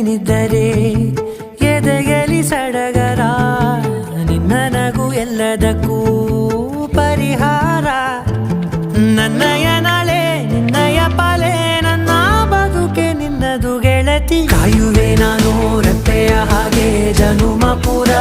ನೀನಿದ್ದರೆ ಎದೆಯಲಿ ಸಡಗರ, ನಿನ್ನ ನಗು ಎಲ್ಲದಕ್ಕೂ ಪರಿಹಾರ. ನನ್ನಯ ನಾಳೆ ನಿನ್ನಯ ಪಾಲೆ, ನನ್ನ ಬದುಕೆ ನಿನ್ನದು ಗೆಳತಿ. ಕಾಯುವೆ ನಾನು ರೆಪ್ಪೆಯ ಹಾಗೆ ಜನುಮ ಪುರ.